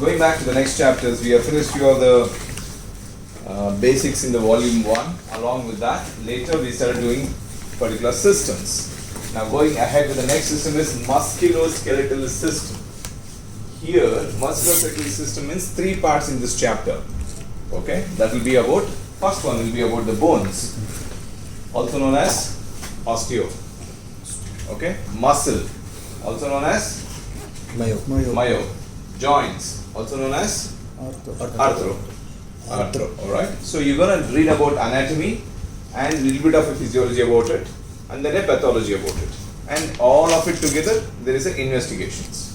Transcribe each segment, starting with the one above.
going back to the next chapters, we have finished few of the basics in the volume 1. Along with that, later we started doing particular systems. Now going ahead with the next system is musculoskeletal system. Here, musculoskeletal system means 3 parts in this chapter. Okay, that will be about, first one will be about the bones, also known as osteo. Okay, muscle, also known as myo. Joints, also known as arthro. Alright, so you're going to read about anatomy and a little bit of a physiology about it, and then a pathology about it, and all of it together there is a investigations.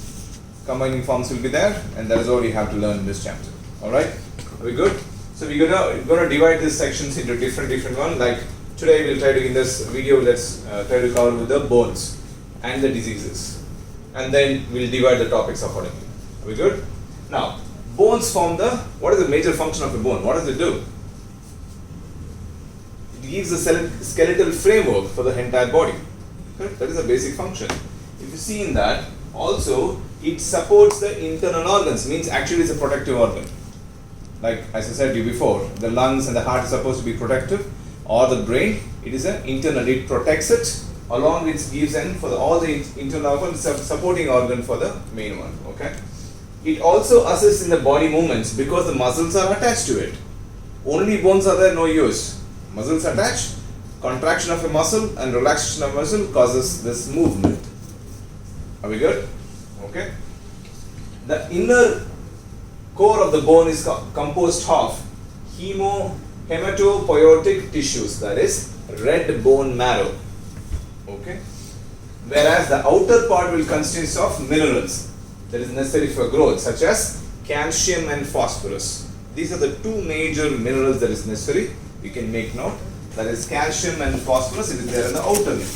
Combining forms will be there, and that is all you have to learn in this chapter. Alright, are we good? So we're gonna divide these sections into different one. Like today we'll try to, in this video, let's try to cover with the bones and the diseases, and then we'll divide the topics accordingly. Are we good? Now, bones form the, what is the major function of a bone? What does it do? It gives a skeletal framework for the entire body. Correct? That is the basic function. If you see in that, also it supports the internal organs, means actually it's a protective organ. Like as I said to you before, the lungs and the heart is supposed to be protective, or the brain, it is an internal, it protects it, along with gives in for all the internal organs, supporting organ for the main one. Okay. It also assists in the body movements because the muscles are attached to it. Only bones are there, no use. Muscles attached, contraction of a muscle and relaxation of muscle causes this movement. Are we good? Okay. The inner core of the bone is composed of hematopoietic tissues, that is red bone marrow. Okay. Whereas the outer part will consist of minerals that is necessary for growth, such as calcium and phosphorus. These are the 2 major minerals that is necessary. You can make note. That is calcium and phosphorus. It is there in the outer layer.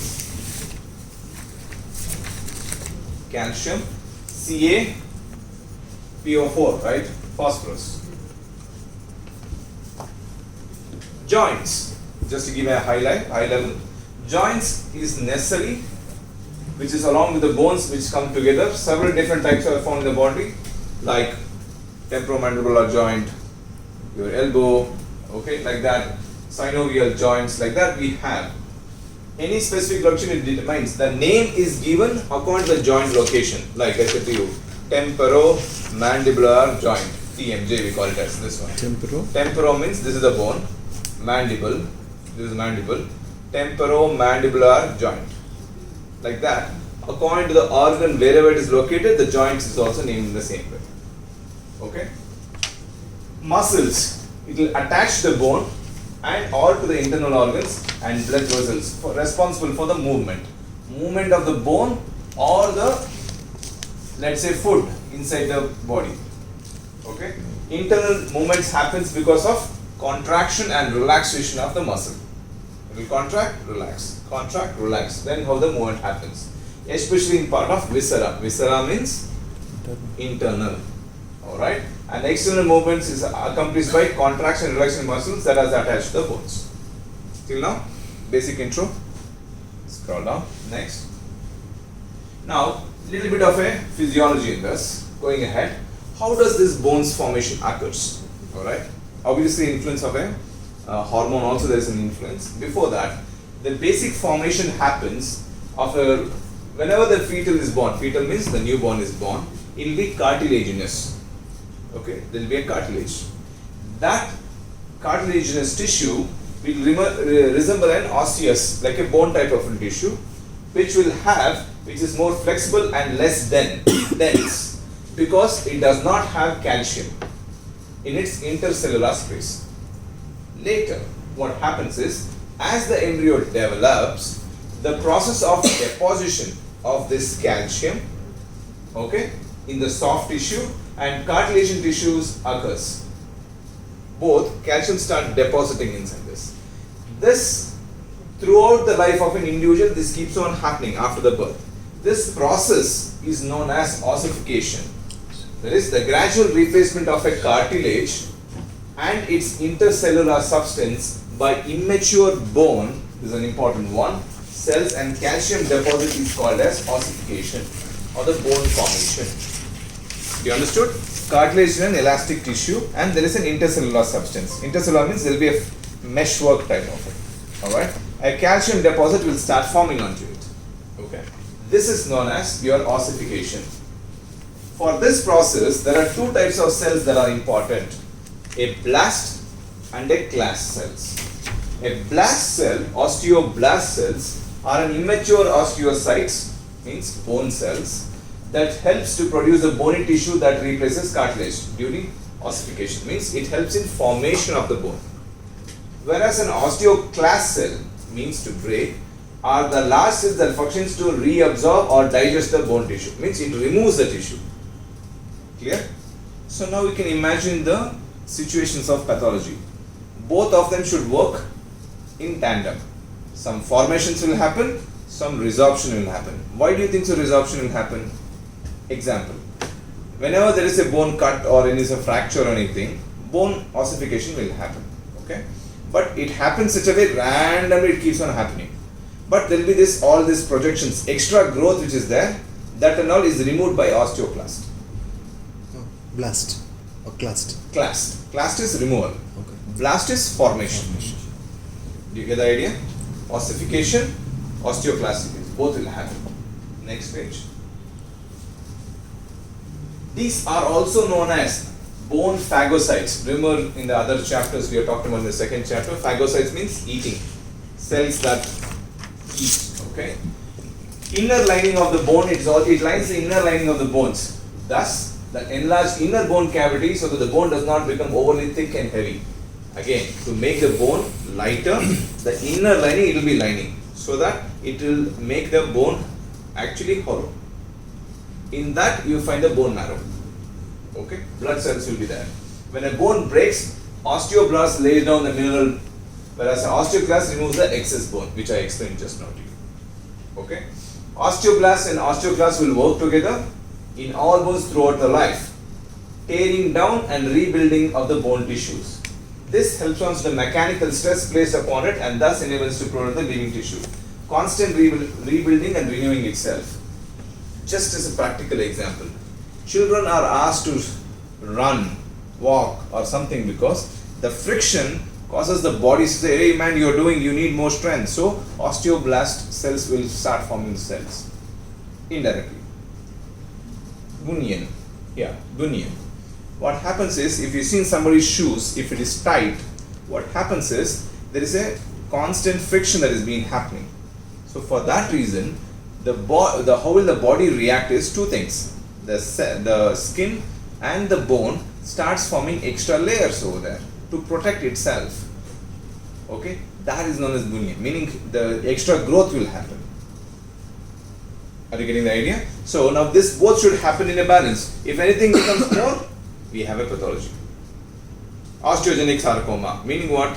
Calcium, CaPO4, right? Phosphorus. Joints. Just to give a high level. Joints is necessary, which is along with the bones which come together. Several different types are found in the body, like temporomandibular joint, your elbow, okay, like that, synovial joints, like that we have. Any specific location it determines. The name is given according to the joint location, like I said to you, temporomandibular joint, TMJ we call it as this one. Temporo means this is the bone, mandible, this is mandible, temporomandibular joint. Like that, according to the organ wherever it is located, the joints is also named in the same way. Okay. Muscles, it will attach the bone and or to the internal organs and blood vessels responsible for the movement of the bone or the, let's say, food inside the body. Okay. Internal movements happens because of contraction and relaxation of the muscle. It will contract, relax. Then how the movement happens, especially in part of viscera. Viscera means internal. Alright, and external movements is accomplished by contraction and relaxation muscles that are attached to the bones. Till now, basic intro. Scroll down. Next. Now, little bit of a physiology in this. Going ahead, how does this bones formation occurs? Alright, obviously influence of a hormone also there is an influence. Before that, the basic formation happens of a, whenever the fetal is born, fetal means the newborn is born, it will be cartilaginous. Okay, there will be a cartilage. That cartilaginous tissue will resemble an osseous, like a bone type of tissue, which is more flexible and less dense, because it does not have calcium in its intercellular space. Later, what happens is, as the embryo develops, the process of deposition of this calcium, okay, in the soft tissue and cartilaginous tissues occurs. Both calcium start depositing inside this. This, throughout the life of an individual, this keeps on happening after the birth. This process is known as ossification. That is the gradual replacement of a cartilage and its intercellular substance by immature bone. This is an important one. Cells and calcium deposit is called as ossification or the bone formation. You understood? Cartilage is an elastic tissue and there is an intercellular substance. Intercellular means there will be a meshwork type of it. Alright? A calcium deposit will start forming onto it. Okay. This is known as your ossification. For this process, there are two types of cells that are important. A blast and a clast cells. A blast cell, osteoblast cells, are an immature osteocytes, means bone cells, that helps to produce a bony tissue that replaces cartilage during ossification, means it helps in formation of the bone. Whereas an osteoclast cell, means to break, are the large cells that functions to reabsorb or digest the bone tissue, means it removes the tissue. Clear? So now we can imagine the situations of pathology. Both of them should work in tandem. Some formations will happen, some resorption will happen. Why do you think so resorption will happen? Example. Whenever there is a bone cut or there is a fracture or anything, bone ossification will happen. Okay? But it happens such a way, randomly it keeps on happening. But there will be all these projections, extra growth which is there, that and all is removed by osteoclast. Oh, blast or clast. Clast. Clast is removal. Okay. Blast is formation. Do you get the idea? Ossification, osteoclasticity, both will happen. Next page. These are also known as bone phagocytes. Remember in the other chapters we are talking about in the second chapter, phagocytes means eating. Cells that eat. Okay. Inner lining of the bone, it lines the inner lining of the bones. Thus, the enlarged inner bone cavity so that the bone does not become overly thick and heavy. Again, to make the bone lighter, the inner lining it will be lining so that it will make the bone actually hollow. In that you find the bone marrow. Okay, blood cells will be there. When a bone breaks, osteoblast lays down the mineral, whereas osteoclast removes the excess bone, which I explained just now to you. Okay, osteoblast and osteoclast will work together in all bones throughout the life, tearing down and rebuilding of the bone tissues. This helps on the mechanical stress placed upon it and thus enables to produce the living tissue. Constant rebuilding and renewing itself. Just as a practical example, children are asked to run, walk or something because the friction causes the body to say, hey man, you need more strength. So osteoblast cells will start forming cells indirectly. Bunion. Yeah, bunion. What happens is, if you see in somebody's shoes, if it is tight, what happens is, there is a constant friction that is being happening. So for that reason, how will the body react is two things. The skin and the bone starts forming extra layers over there to protect itself. Okay, that is known as bunion, meaning the extra growth will happen. Are you getting the idea? So now this both should happen in a balance. If anything becomes more, we have a pathology. Osteogenic sarcoma, meaning what?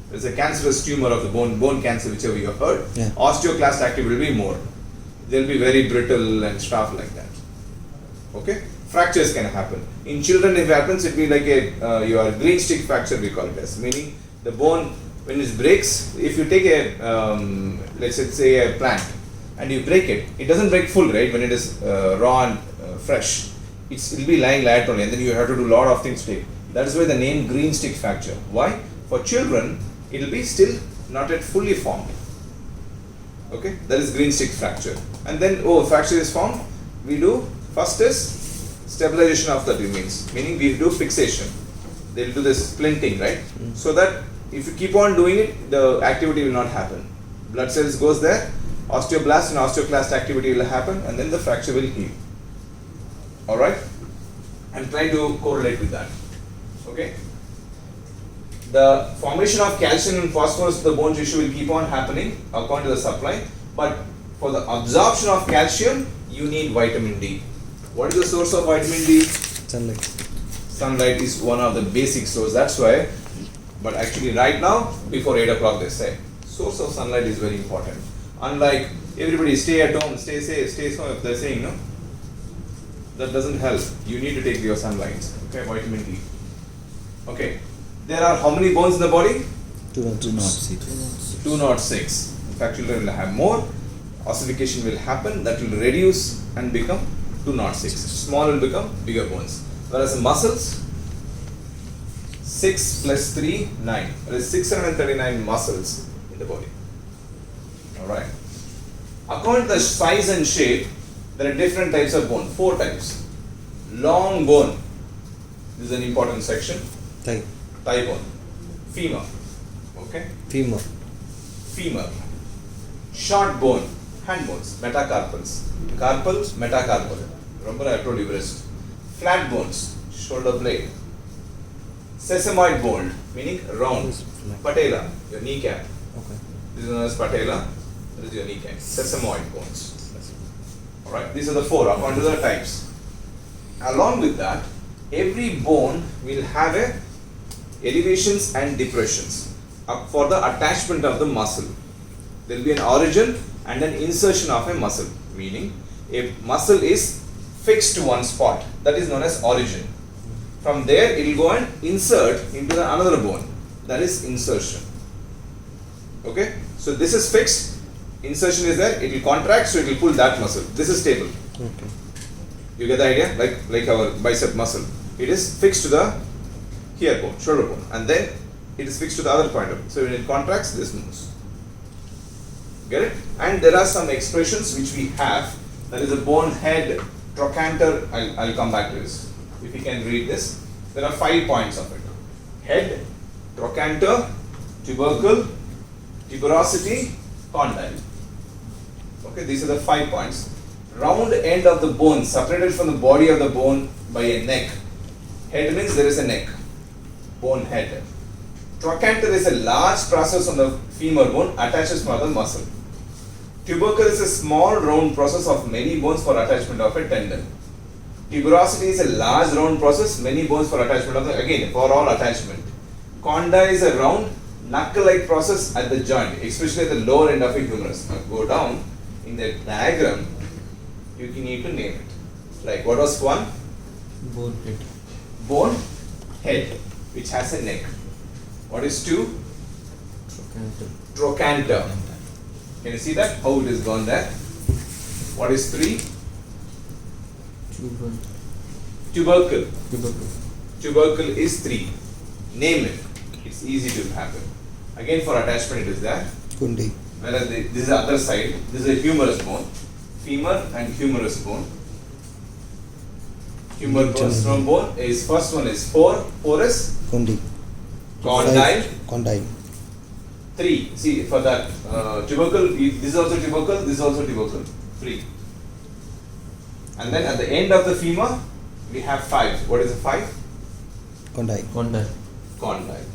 There's a cancerous tumor of the bone cancer, whichever you have heard. Yeah. Osteoclast activity will be more. They'll be very brittle and stuff like that. Okay? Fractures can happen. In children, if it happens, it will be like your green stick fracture, we call it as. Meaning the bone, when it breaks, if you take a, let's say a plant, and you break it, it doesn't break full, right? When it is raw and fresh. It will be lying laterally and then you have to do a lot of things to it. That is why the name green stick fracture. Why? For children, it will be still not yet fully formed. Okay, that is green stick fracture. And then, fracture is formed, we do, first is stabilization of the remains, meaning we do fixation. They will do this splinting, right? So that if you keep on doing it, the activity will not happen. Blood cells goes there, osteoblast and osteoclast activity will happen and then the fracture will heal. Alright? I'm trying to correlate with that. Okay? The formation of calcium and phosphorus to the bone tissue will keep on happening according to the supply, but for the absorption of calcium, you need vitamin D. What is the source of vitamin D? Sunlight. Sunlight is one of the basic sources, that's why, but actually right now, before 8 o'clock they say, source of sunlight is very important. Unlike everybody stay at home, stay safe, stay home, if they're saying no, that doesn't help. You need to take your sunlight. Okay, vitamin D. Okay, there are how many bones in the body? 206. 206. In fact, children will have more. Ossification will happen. That will reduce and become 206. Small will become bigger bones. Whereas the muscles, 6 plus 3, 9. There is 639 muscles in the body. Alright. According to the size and shape, there are different types of bone. 4 types. Long bone. This is an important section. Thigh. Thigh bone. Femur. Okay. Femur. Femur. Short bone. Hand bones. Metacarpals. Carpals, metacarpal. Remember I told you wrist. Flat bones. Shoulder blade. Sesamoid bone, meaning round. Yes, flat. Patella, your kneecap. Okay. This is known as patella. This is your kneecap. Sesamoid bones. Alright, these are the 4 according to the types. Along with that, every bone will have a elevations and depressions for the attachment of the muscle. There will be an origin and an insertion of a muscle, meaning a muscle is fixed to one spot, that is known as origin. From there it will go and insert into another bone, that is insertion. Okay, so this is fixed, insertion is there, it will contract, so it will pull that muscle. This is stable. Okay. You get the idea? Like our bicep muscle. It is fixed to the here bone, shoulder bone, and then it is fixed to the other point of it. So when it contracts, this moves. Get it? And there are some expressions which we have. That is a bone head, trochanter. I'll come back to this. If you can read this, there are 5 points of it. Head, trochanter, tubercle, tuberosity, condyle. Okay, these are the 5 points. Round end of the bone separated from the body of the bone by a neck. Head means there is a neck. Bone head. Trochanter is a large process on the femur bone, attaches to another muscle. Tubercle is a small round process of many bones for attachment of a tendon. Tuberosity is a large round process, many bones for attachment of the, again, for all attachment. Condyle is a round, knuckle-like process at the joint, especially at the lower end of a humerus. Now go down in the diagram, you need to name it. Like what was 1? Bone head. Bone head, which has a neck. What is 2? Trochanter. Trochanter. Can you see that? How it is gone there? What is 3? Tubercle. Tubercle is 3. Name it. It's easy to happen. Again for attachment it is there. Kundi. Whereas this is the other side. This is a humerus bone. Femur and humerus bone. Humerus bone is first one is 4. 4 is Kundi. condyle. Condyle. 3. See for that tubercle. This is also tubercle. This is also tubercle. 3. And then at the end of the femur, we have 5. What is the 5? Condyle. Condyle. Condyle.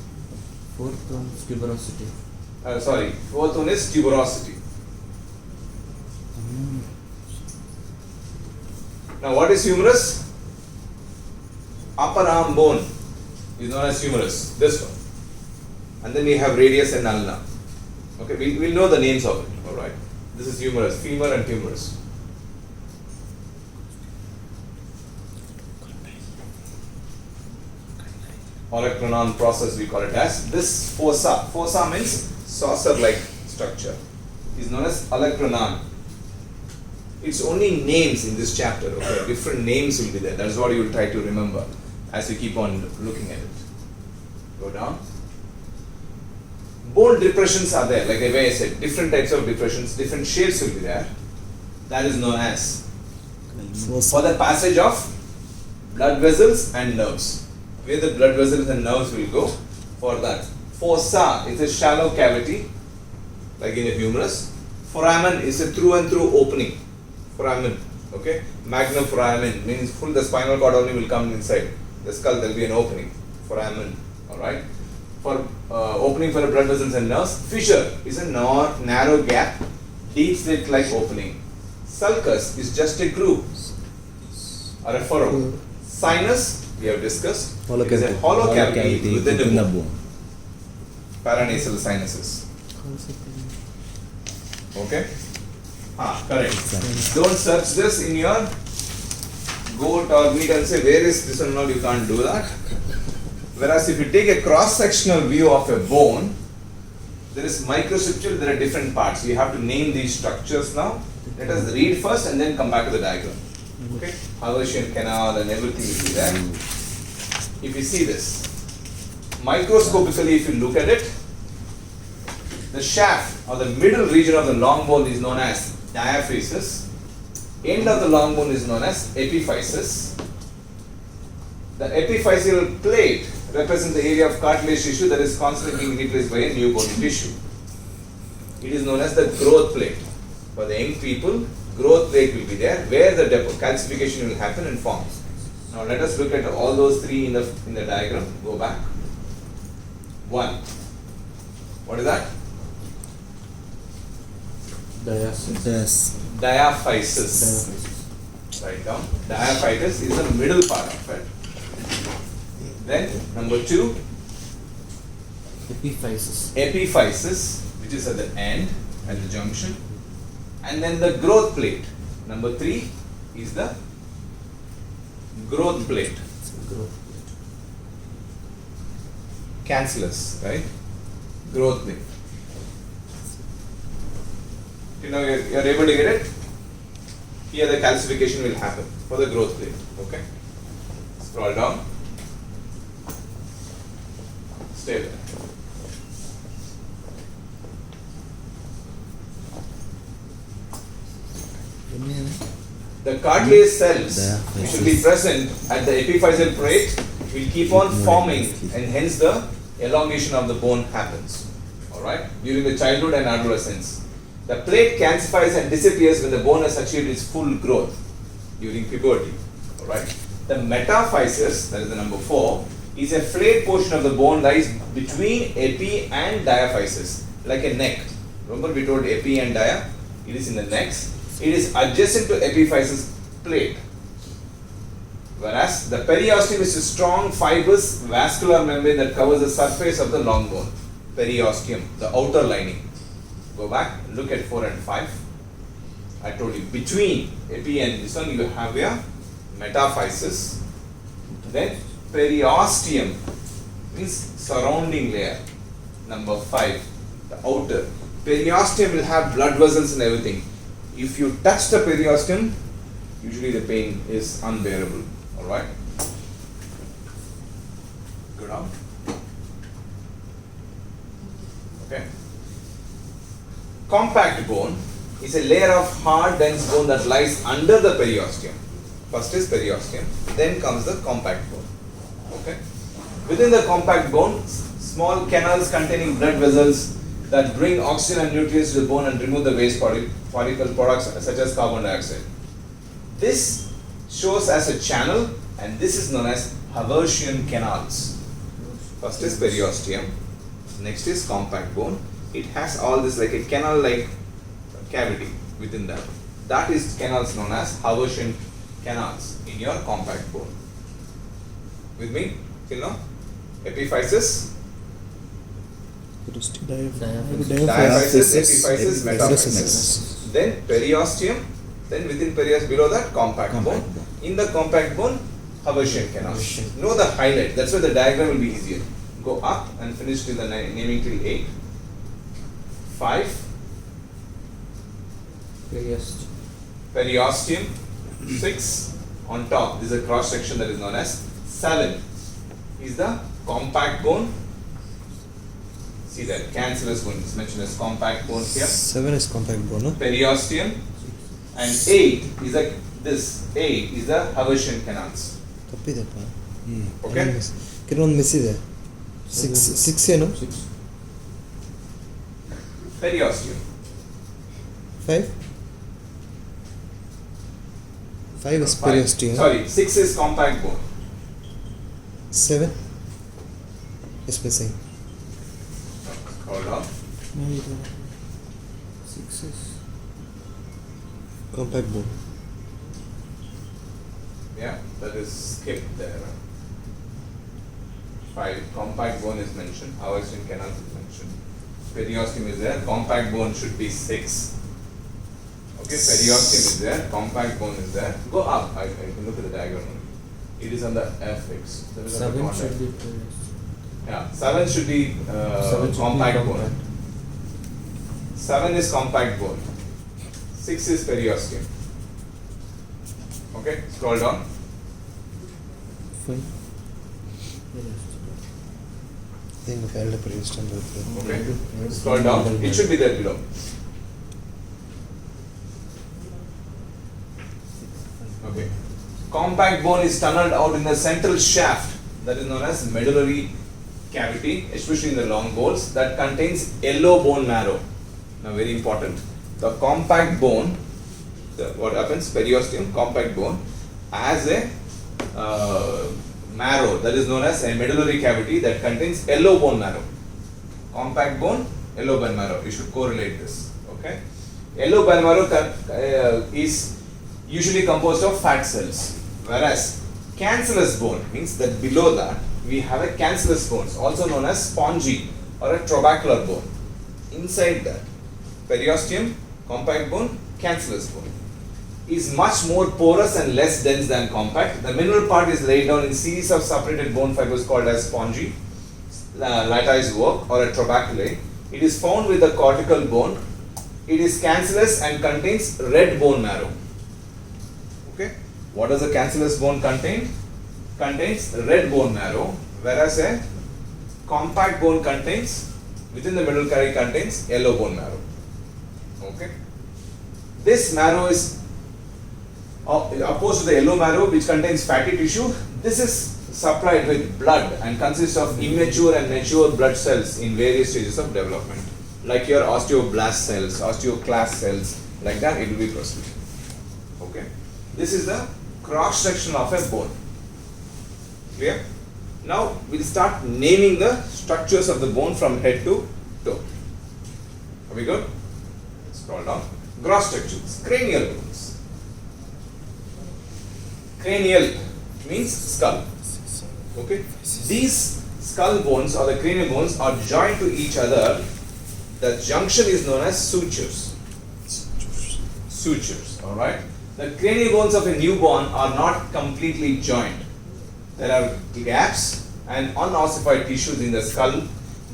Fourth one is tuberosity. Sorry, fourth one is tuberosity. Now what is humerus? Upper arm bone is known as humerus. This one. And then we have radius and ulna. Okay, we'll know the names of it. Alright. This is humerus, femur and humerus. Olecranon process we call it as. This fossa. Fossa means saucer-like structure. Is known as olecranon. It's only names in this chapter. Okay, different names will be there. That's what you will try to remember as you keep on looking at it. Go down. Bone depressions are there. Like the way I said, different types of depressions, different shapes will be there. That is known as for the passage of blood vessels and nerves. Where the blood vessels and nerves will go for that. Fossa is a shallow cavity, like in a humerus. Foramen is a through and through opening. Foramen, okay. Magnum foramen means full the spinal cord only will come inside. The skull there will be an opening. Foramen, alright. For opening for the blood vessels and nerves. Fissure is a narrow gap, deep slit like opening. Sulcus is just a groove or a furrow. Sinus, we have discussed, it is a hollow cavity within the bone. Paranasal sinuses. Okay? Correct. Don't search this in your goat or meat and say where is this and all, you can't do that. Whereas if you take a cross-sectional view of a bone, there is microstructure, there are different parts. You have to name these structures now. Let us read first and then come back to the diagram. Okay, Haversian canal and everything will be there. If you see this, microscopically, if you look at it, the shaft or the middle region of the long bone is known as diaphysis. End of the long bone is known as epiphysis. The epiphyseal plate represents the area of cartilage tissue that is constantly being replaced by a new bone tissue. It is known as the growth plate. For the young people, growth plate will be there where the calcification will happen and form. Now let us look at all those three in the diagram. Go back. 1. What is that? Diaphysis. Diaphysis. Write down. Diaphysis is the middle part of it. Then number 2, Epiphysis. epiphysis, which is at the end, at the junction. And then the growth plate. Number 3 is the growth plate. Growth. Cancellous, right? Growth plate. You know, you're able to get it? Here the calcification will happen for the growth plate. Okay? Scroll down. Stay there. The cartilage cells which will be present at the epiphyseal plate will keep on forming, and hence the elongation of the bone happens. Alright? During the childhood and adolescence. The plate calcifies and disappears when the bone has achieved its full growth during puberty. Alright? The metaphysis, that is the number 4, is a flayed portion of the bone lies between epi and diaphysis, like a neck. Remember we told epi and dia? It is in the necks. It is adjacent to epiphysis plate. Whereas the periosteum is a strong fibrous vascular membrane that covers the surface of the long bone. Periosteum, the outer lining. Go back, look at 4 and 5. I told you between epi and this one you have your metaphysis. Then periosteum means surrounding layer. Number 5, the outer. Periosteum will have blood vessels and everything. If you touch the periosteum, usually the pain is unbearable. Alright? Go down. Okay. Compact bone is a layer of hard, dense bone that lies under the periosteum. First is periosteum, then comes the compact bone. Okay. Within the compact bone, small canals containing blood vessels that bring oxygen and nutrients to the bone and remove the waste particle products such as carbon dioxide. This shows as a channel, and this is known as Haversian canals. First is periosteum, next is compact bone. It has all this like a canal-like cavity within that. That is canals known as Haversian canals in your compact bone. With me till now? Epiphysis, diaphysis, epiphysis, metaphysis. Then periosteum, then within periosteum below that compact bone. In the compact bone, Haversian canal. Know the highlight, that's why the diagram will be easier. Go up and finish till the naming till 8. 5, periosteum. 6, on top, this is a cross section that is known as 7 is the compact bone. See that cancellous bone is mentioned as compact bone here. 7 is compact bone, no? Periosteum, and 8 is like this. 8 is the Haversian canals. ತಪ್ಪಿದೆಪ್ಪ. Okay. ಕೆಲವೊಂದು miss ಇದೆ. 6 ಏನು? 6. Periosteum. 5? 5 is periosteum. Sorry, 6 is compact bone. 7 is missing. Hold on. 6 is Compact bone. Yeah, that is skipped there. 5, compact bone is mentioned. Haversian canals is mentioned. Periosteum is there. Compact bone should be 6. Okay, periosteum is there. Compact bone is there. Go up. I can look at the diagram. It is on the fx. There is on the 7 corner. should be periosteum. Yeah, 7 should be 7 should compact be bone. 7 is compact bone. 6 is periosteum. Okay, scroll down. Fine. Think of elder resistance. Okay, scroll down. It should be there below. Okay. Compact bone is tunneled out in the central shaft, that is known as medullary cavity, especially in the long bones, that contains yellow bone marrow. Now, very important. The compact bone, what happens? Periosteum, compact bone, has a marrow that is known as a medullary cavity that contains yellow bone marrow. Compact bone, yellow bone marrow. You should correlate this. Okay. Yellow bone marrow is usually composed of fat cells, whereas cancellous bone means that below that we have a cancellous bones, also known as spongy or a trabecular bone. Inside that, periosteum, compact bone, cancellous bone is much more porous and less dense than compact. The mineral part is laid down in series of separated bone fibers called as spongy, lattice work or a trabeculae. It is found with the cortical bone. It is cancellous and contains red bone marrow. Okay. What does a cancellous bone contain? Contains red bone marrow, whereas a compact bone contains, within the middle carry contains yellow bone marrow. Okay. This marrow is opposed to the yellow marrow, which contains fatty tissue. This is supplied with blood and consists of immature and mature blood cells in various stages of development, like your osteoblast cells, osteoclast cells, like that it will be proceeding. Okay. This is the cross section of a bone. Clear? Now we'll start naming the structures of the bone from head to toe. Are we good? Scroll down. Gross structures. Cranial bones. Cranial means skull. Okay. These skull bones or the cranial bones are joined to each other. The junction is known as sutures. Sutures. All right. The cranial bones of a newborn are not completely joined. There are gaps and unossified tissues in the skull.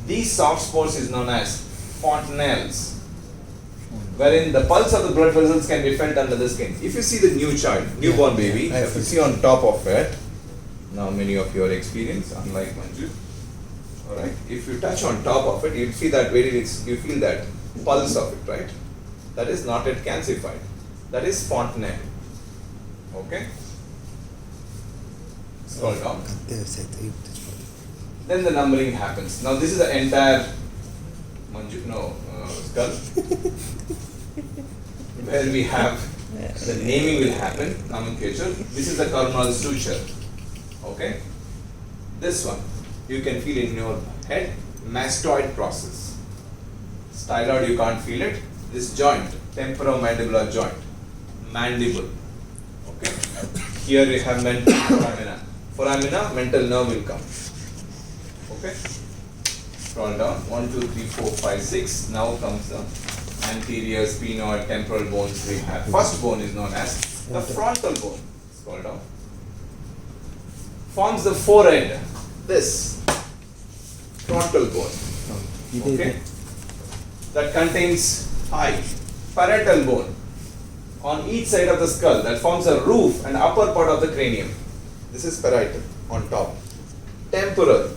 These soft spots is known as fontanelles, wherein the pulse of the blood vessels can be felt under the skin. If you see the newborn baby, if you see on top of it, now many of you are experienced, unlike Manju. Alright, if you touch on top of it, you see that you feel that pulse of it, right? That is not yet calcified. That is fontanelle. Okay? Scroll down. Then the numbering happens. Now this is the entire skull where we have the naming will happen, nomenclature. This is the coronal suture. Okay? This one you can feel in your head, mastoid process. Styloid you can't feel it. This joint, temporomandibular joint, mandible. Okay? Here we have mental foramina. Foramina, mental nerve will come. Okay? Scroll down. 1, 2, 3, 4, 5, 6. Now comes the anterior sphenoid temporal bones we have. First bone is known as the frontal bone. Scroll down. Forms the forehead. This frontal bone. Okay? That contains eye. Parietal bone on each side of the skull that forms a roof and upper part of the cranium. This is parietal on top. Temporal.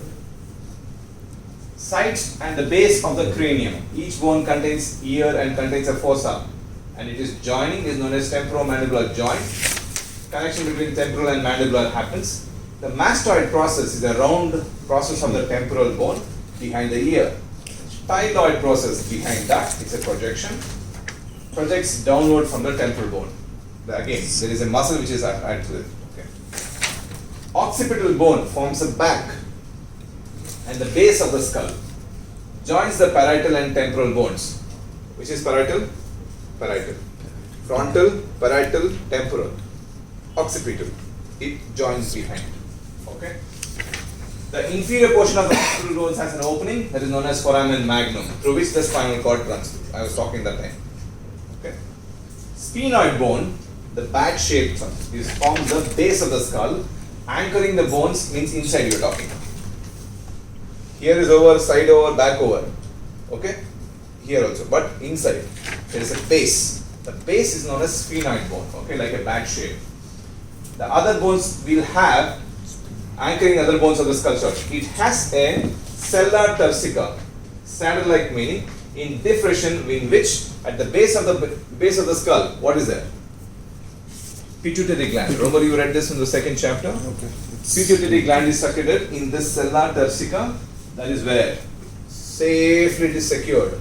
Sides and the base of the cranium. Each bone contains ear and contains a fossa, and it is joining is known as temporomandibular joint. Connection between temporal and mandibular happens. The mastoid process is a round process of the temporal bone behind the ear. Styloid process behind that, it's a projection, projects downward from the temporal bone. Again, there is a muscle which is added to it. Okay. Occipital bone forms a back and the base of the skull, joins the parietal and temporal bones. Which is parietal? Parietal. Frontal, parietal, temporal. Occipital. It joins behind. Okay. The inferior portion of the occipital bones has an opening that is known as foramen magnum, through which the spinal cord runs through. I was talking that time. Okay. Sphenoid bone, the bad shaped one, is forms the base of the skull. Anchoring the bones means inside you are talking. Here is over, side over, back over. Okay? Here also, but inside there is a base. The base is known as sphenoid bone, okay, like a bag shape. The other bones will have anchoring other bones of the skull short. It has a sella turcica, saddle-like meaning, in depression in which at the base of the skull, what is there? Pituitary gland. Remember you read this in the second chapter? Okay. Pituitary gland is secreted in this sella turcica. That is where safely it is secured.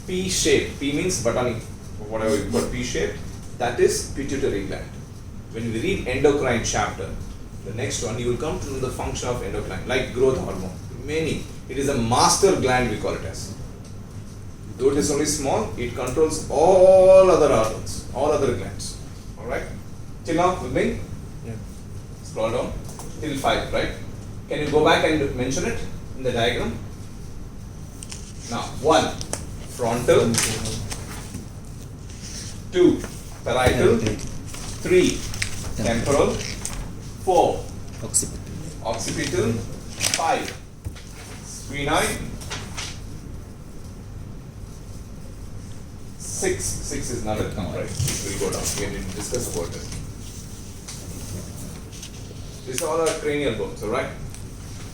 P shape. P means botany. Whatever you put P shape. That is pituitary gland. When we read endocrine chapter, the next one you will come to know the function of endocrine, like growth hormone. Many. It is a master gland we call it as. Though it is only small, it controls all other organs, all other glands. Alright? Till now with me? Yeah. Scroll down till 5, right? Can you go back and mention it in the diagram? Now, 1. Frontal. 2. Parietal. 3. Temporal. 4. Occipital. 5. Sphenoid. 6 is not a count, right? It will go down. We will discuss about it. These all are cranial bones, alright?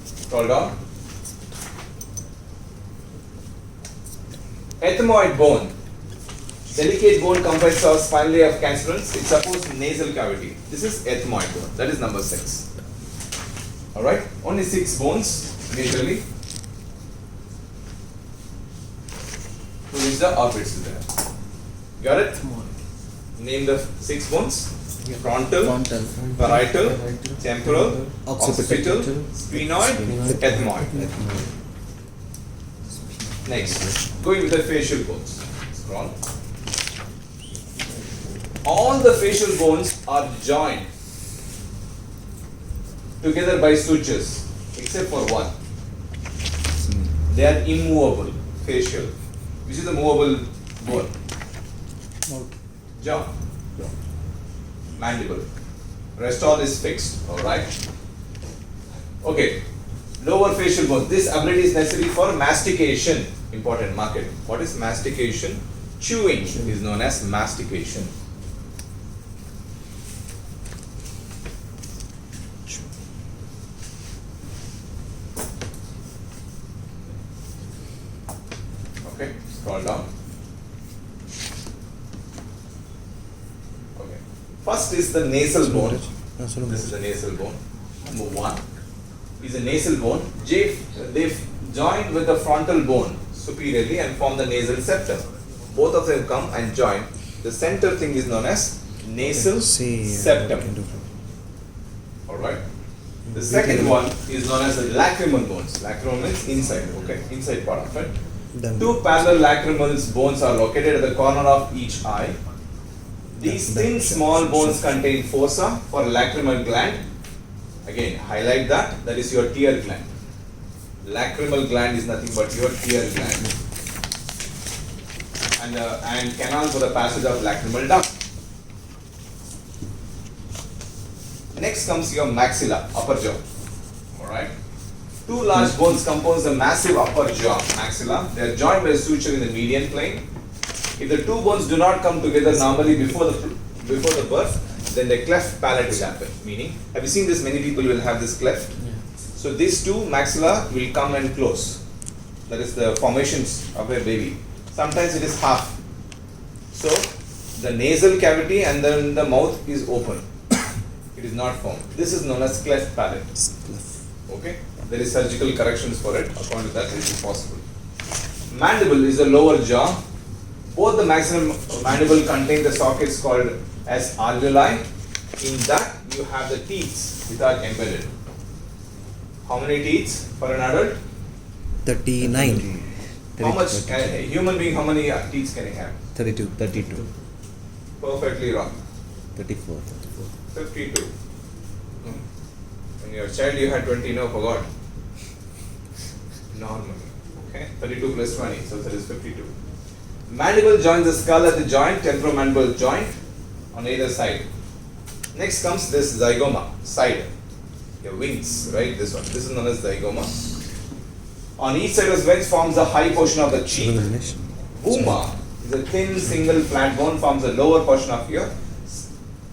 Scroll down. Ethmoid bone. Delicate bone comprises of spinal layer of cancellans. It supports nasal cavity. This is ethmoid bone. That is number 6. Alright? Only 6 bones majorly. To which the orbits is there. Got it? Name the 6 bones. Frontal, parietal, temporal, occipital, sphenoid, ethmoid. Next, going with the facial bones. Scroll. All the facial bones are joined together by sutures, except for one. They are immovable, facial. Which is the movable bone? Jaw. Mandible. Rest all is fixed. Alright. Okay. Lower facial bones. This ability is necessary for mastication. Important market. What is mastication? Chewing is known as mastication. Okay. Scroll down. Okay. First is the nasal bone. This is the nasal bone. Number 1 is a nasal bone. They join with the frontal bone superiorly and form the nasal septum. Both of them come and join. The center thing is known as nasal septum. Alright. The second one is known as the lacrimal bones. Lacrimal means inside, okay? Inside part of it. 2 parallel lacrimal bones are located at the corner of each eye. These thin small bones contain fossa for lacrimal gland. Again, highlight that. That is your tear gland. Lacrimal gland is nothing but your tear gland. And canal for the passage of lacrimal duct. Next comes your maxilla, upper jaw. Alright. 2 large bones compose the massive upper jaw, maxilla. They are joined by a suture in the median plane. If the 2 bones do not come together normally before the birth, then the cleft palate will happen. Meaning, have you seen this? Many people will have this cleft. Yeah. So these 2 maxilla will come and close. That is the formations of a baby. Sometimes it is half. So the nasal cavity and then the mouth is open. It is not formed. This is known as cleft palate. Okay. There is surgical corrections for it. According to that, it is possible. Mandible is the lower jaw. Both the maximum mandible contain the sockets called as alveoli. In that you have the teeth which are embedded. How many teeth for an adult? 39. How much can a human being, how many teeth can he have? 32. Perfectly wrong. 34. 52. When you were a child you had 20, no, forgot. Normally. Okay, 32 plus 20, so that is 52. Mandible joins the skull at the joint, temporomandible joint on either side. Next comes this zygoma, side. Your wings, right? This one. This is known as zygoma. On each side of the wings forms the high portion of the cheek. Buma is a thin single flat bone, forms the lower portion of your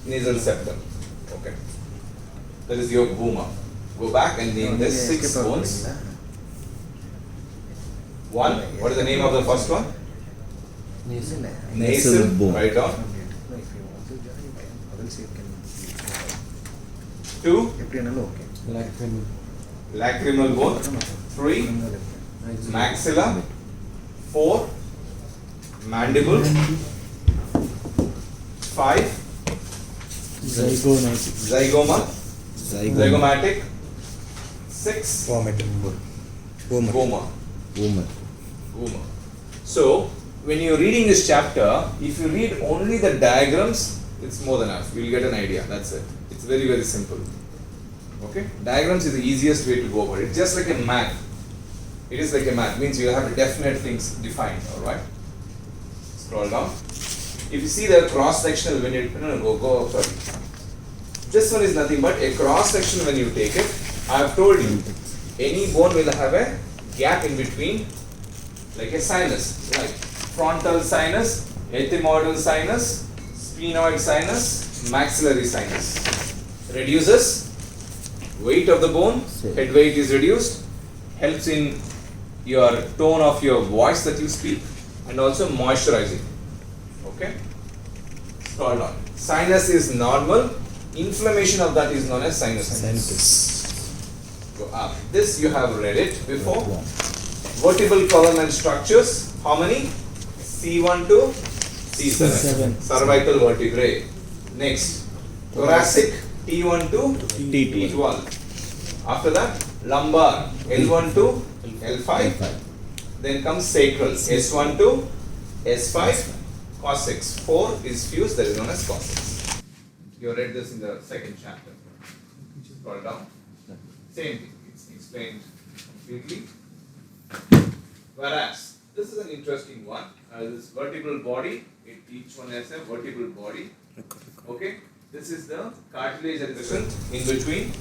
nasal septum. Okay. That is your boomer. Go back and name this 6 bones. 1. What is the name of the first one? Nasal. Nasal bone. Write down. No, if you want to join, you can. Or else you can. 2. Okay. Lacrimal. Lacrimal bone. 3. Maxilla. 4. Mandible. 5. Zygomatic. Zygoma. Zygomatic. 6. Vomit. Vomit. Goma. Woman. Goma. So, when you're reading this chapter, if you read only the diagrams, it's more than enough. You'll get an idea. That's it. It's very, very simple. Okay? Diagrams is the easiest way to go about it. It's just like a map. It is like a map. Means you have definite things defined. Alright? Scroll down. If you see the cross-sectional, when you, go, sorry. This one is nothing but a cross-section when you take it. I have told you, any bone will have a gap in between, like a sinus, like frontal sinus, ethmoidal sinus, sphenoid sinus, maxillary sinus. Reduces weight of the bone, head weight is reduced, helps in your tone of your voice that you speak, and also moisturizing. Okay? Scroll down. Sinus is normal, inflammation of that is known as sinusitis. Sinuses. Go up. This you have read it before. Vertebral column and structures. How many? C1 to C7. C7. Cervical vertebrae. Next. Thoracic T1 to T12. T12. After that, lumbar L1 to L5. Then comes sacral S1 to S5. Coccyx 4 is fused, that is known as coccyx. You read this in the second chapter. Scroll down. Same thing, it's explained completely. Whereas, this is an interesting one. This vertebral body, each one has a vertebral body. Okay, this is the cartilage that is present in between.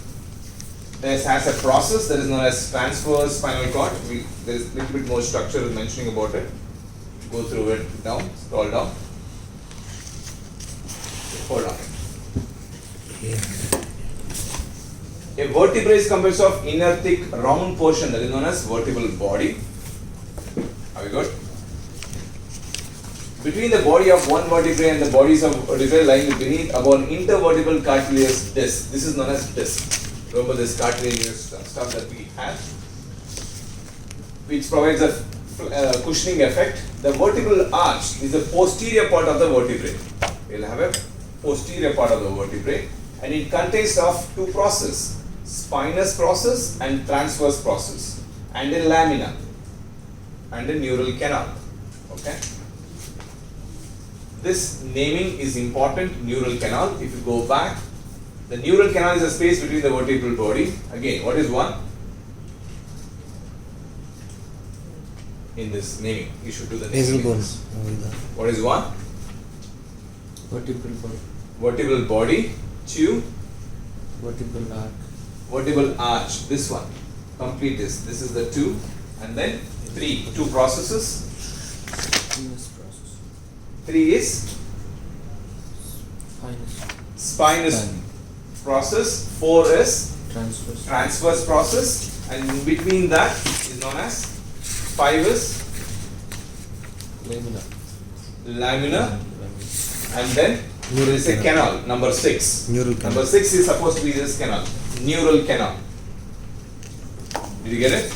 This has a process that is known as transverse spinal cord. There is a little bit more structure mentioning about it. Go through it down, scroll down. Hold on. A vertebra is composed of inner thick round portion that is known as vertebral body. Are we good? Between the body of one vertebrae and the bodies of vertebrae lying beneath about intervertebral cartilaginous disc. This is known as disc. Remember this cartilaginous stuff that we have, which provides a cushioning effect. The vertebral arch is the posterior part of the vertebrae. We'll have a posterior part of the vertebrae, and it contains of two processes: spinous process and transverse process, and a lamina and a neural canal. Okay. This naming is important. Neural canal. If you go back, the neural canal is a space between the vertebral body. Again, what is one? In this naming, you should do the Nasal naming. bones. What is one? Vertebral body. Vertebral body. Two. Vertebral arc. Vertebral arch. This one. Complete this. This is the two, and then three. Two processes. Venous process. Three is spinous process. Four is Transverse. transverse process, and in between that is known as five is Lamina. lamina, and then there is a canal. Number 6. Neural canal. Number 6 is supposed to be this canal. Neural canal. Did you get it?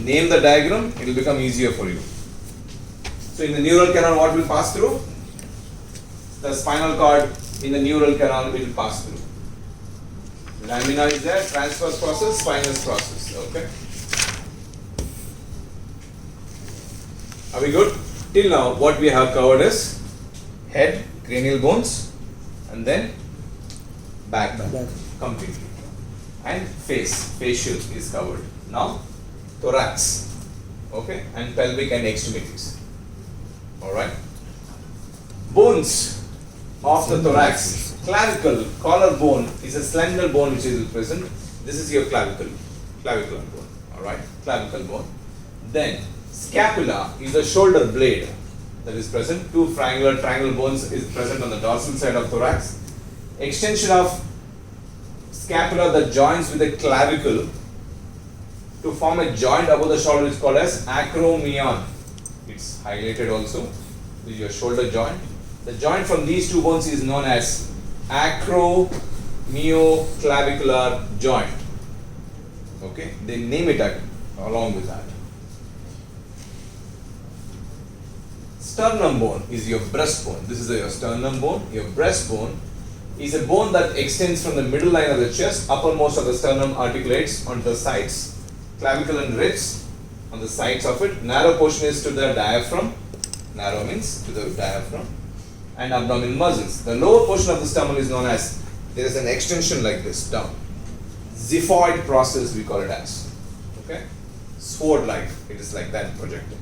Name the diagram, it will become easier for you. So in the neural canal, what will pass through? The spinal cord in the neural canal will pass through. Lamina is there, transverse process, spinous process. Okay. Are we good? Till now, what we have covered is head, cranial bones, and then back completely. And face, facial is covered. Now, thorax, okay, and pelvic and extremities. Alright. Bones of the thorax. Clavicle, collar bone is a slender bone which is present. This is your clavicle bone. Alright, clavicle bone. Then scapula is a shoulder blade that is present. Two triangular bones is present on the dorsal side of thorax. Extension of scapula that joins with the clavicle to form a joint above the shoulder is called as acromion. It's highlighted also. This is your shoulder joint. The joint from these two bones is known as acromioclavicular joint. Okay, they name it along with that. Sternum bone is your breastbone. This is your sternum bone. Your breastbone is a bone that extends from the middle line of the chest, uppermost of the sternum articulates onto the sides, clavicle and ribs on the sides of it. Narrow portion is to the diaphragm. Narrow means to the diaphragm and abdominal muscles. The lower portion of the sternum is known as, there is an extension like this down. Xiphoid process we call it as. Okay? Sword like. It is like that projected.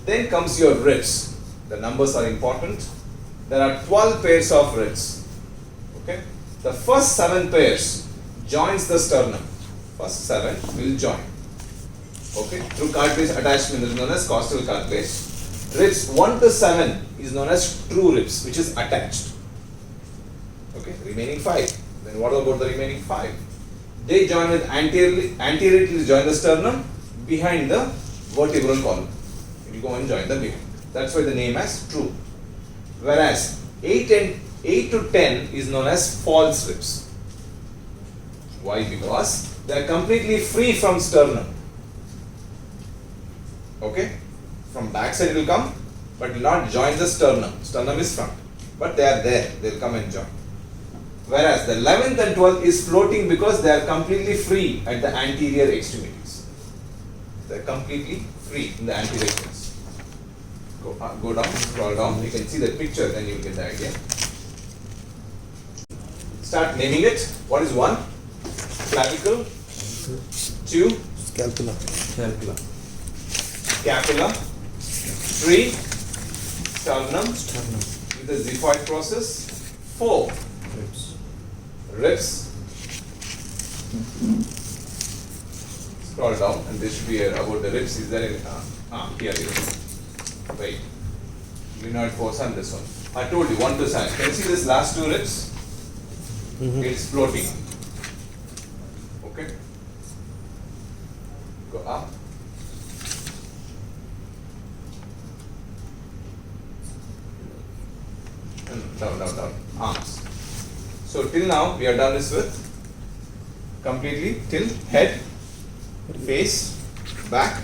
Then comes your ribs. The numbers are important. There are 12 pairs of ribs. Okay? The first 7 pairs joins the sternum. First 7 will join. Okay? Through cartilage attachment is known as costal cartilage. Ribs 1 to 7 is known as true ribs, which is attached. Okay? Remaining 5. Then what about the remaining 5? They join with anteriorly join the sternum behind the vertebral column. You go and join the behind. That's why the name as true. Whereas 8 to 10 is known as false ribs. Why? Because they are completely free from sternum. Okay? From backside it will come, but will not join the sternum. Sternum is front. But they are there. They will come and join. Whereas the 11th and 12th is floating because they are completely free at the anterior extremities. They are completely free in the anterior extremities. Go down, scroll down. You can see the picture, then you will get the idea. Start naming it. What is 1? Clavicle. 2. Scapula. Scapula. Scapula. 3. Sternum. With the xiphoid process. 4. Ribs. Ribs. Scroll down, and this should be about the ribs. Is there any? Here it is. Wait. Glenoid fossa and this one. I told you 1 to 7. Can you see this last 2 ribs? It's floating. Okay. Go up. And down. Arms. So till now we have done this with completely till head, face, back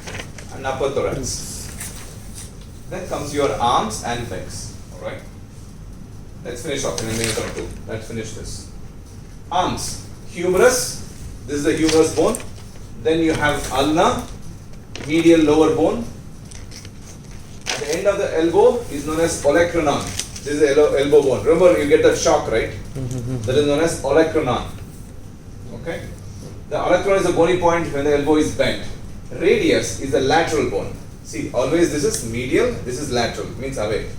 and upper thorax. Then comes your arms and legs. Alright. Let's finish off in a minute or 2. Let's finish this. Arms. Humerus. This is the humerus bone. Then you have ulna, medial lower bone. At the end of the elbow is known as olecranon. This is the elbow bone. Remember, you get that shock, right? That is known as olecranon. Okay? The olecranon is the bony point when the elbow is bent. Radius is the lateral bone. See, always this is medial, this is lateral, means away.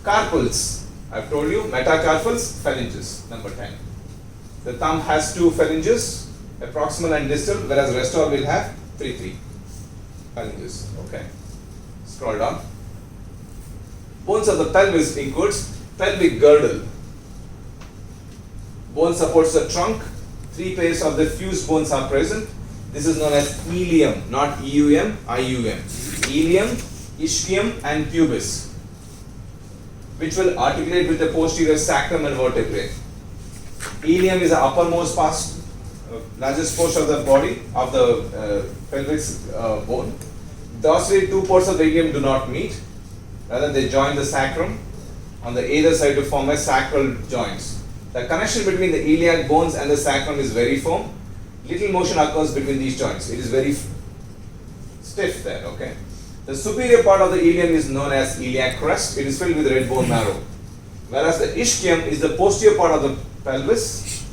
Carpals. I've told you, metacarpals, phalanges, number 10. The thumb has 2 phalanges, a proximal and distal, whereas rest all will have 3 phalanges. Okay. Scroll down. Bones of the pelvis includes pelvic girdle. Bone supports the trunk. 3 pairs of the fused bones are present. This is known as ilium, not ium, ium. Ilium, ischium and pubis, which will articulate with the posterior sacrum and vertebrae. Ilium is the uppermost part, largest portion of the body of the pelvis bone. Dorsally, 2 parts of the ilium do not meet. Rather, they join the sacrum on the either side to form a sacral joints. The connection between the iliac bones and the sacrum is very firm. Little motion occurs between these joints. It is very stiff there, okay? The superior part of the ilium is known as iliac crest. It is filled with red bone marrow. Whereas the ischium is the posterior part of the pelvis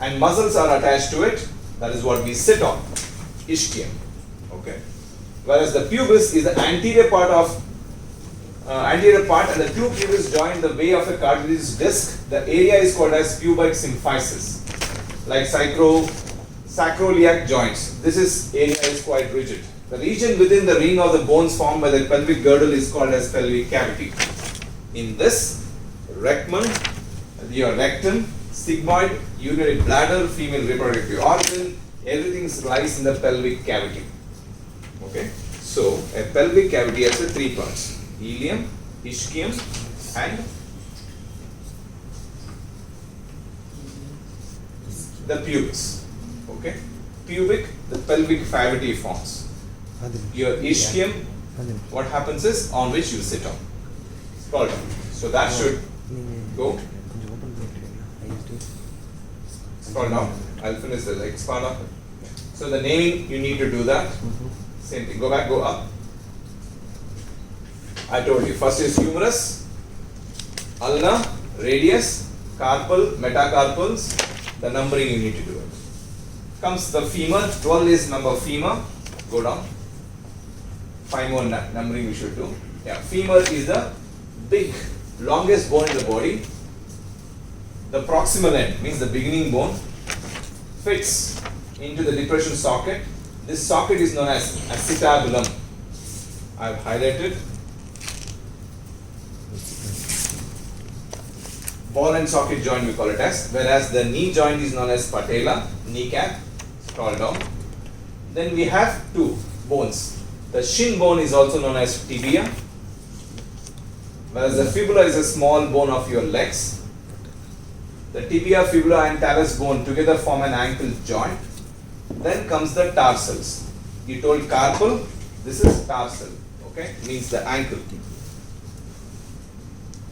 and muscles are attached to it. That is what we sit on, ischium, okay? Whereas the pubis is the anterior part and the 2 pubis join the way of a cartilaginous disc. The area is called as pubic symphysis, like sacroiliac joints. This area is quite rigid. The region within the ring of the bones formed by the pelvic girdle is called as pelvic cavity. In this, your rectum, Sigmoid, urinary bladder, female reproductive organ, everything lies in the pelvic cavity. Okay, so a pelvic cavity has three parts: ileum, ischium, and the pubis. Okay, pubic, the pelvic cavity forms. അതിന് Your ischium, അതിന് what happens is on which you sit on. Scroll down. So that should go. கொஞ்சம் open பண்ணிட்டு ISD Scroll down. I'll finish the legs part of it. So the naming, you need to do that. Same thing. Go back, go up. I told you. First is humerus, ulna, radius, carpal, metacarpals. The numbering you need to do it. Comes the femur. 12 is number femur. Go down. 5 more numbering we should do. Yeah, femur is the big, longest bone in the body. The proximal end means the beginning bone fits into the depression socket. This socket is known as acetabulum. I have highlighted. Ball and socket joint we call it as, whereas the knee joint is known as patella, kneecap. Scroll down. Then we have two bones. The shin bone is also known as tibia, whereas the fibula is a small bone of your legs. The tibia, fibula and talus bone together form an ankle joint. Then comes the tarsals. You told carpal, this is tarsal, okay, means the ankle.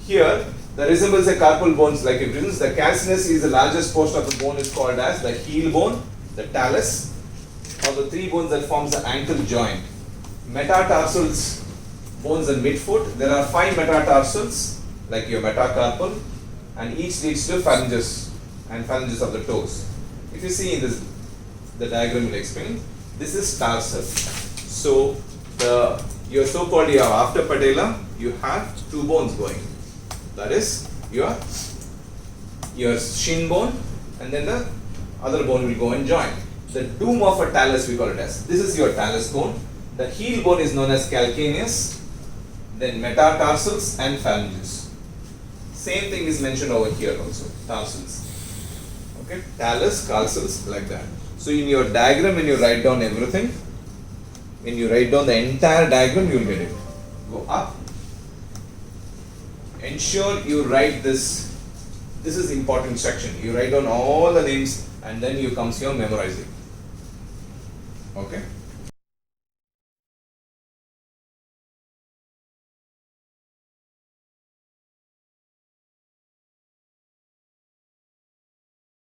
Here, the resembles a carpal bones like it is. The calcaneus is the largest portion of the bone is called as the heel bone, the talus, or the three bones that forms the ankle joint. Metatarsals, bones in midfoot. There are 5 metatarsals, like your metacarpal, and each leads to phalanges and phalanges of the toes. If you see in this, the diagram will explain. This is tarsal. So your so-called after patella, you have 2 bones going. That is your shin bone, and then the other bone will go and join. The doom of a talus we call it as. This is your talus bone. The heel bone is known as calcaneus. Then metatarsals and phalanges. Same thing is mentioned over here also, tarsals. Okay, talus, calcels, like that. So in your diagram, when you write down everything, when you write down the entire diagram, you will get it. Go up. Ensure you write this. This is important section. You write down all the names and then you comes here memorize it. Okay.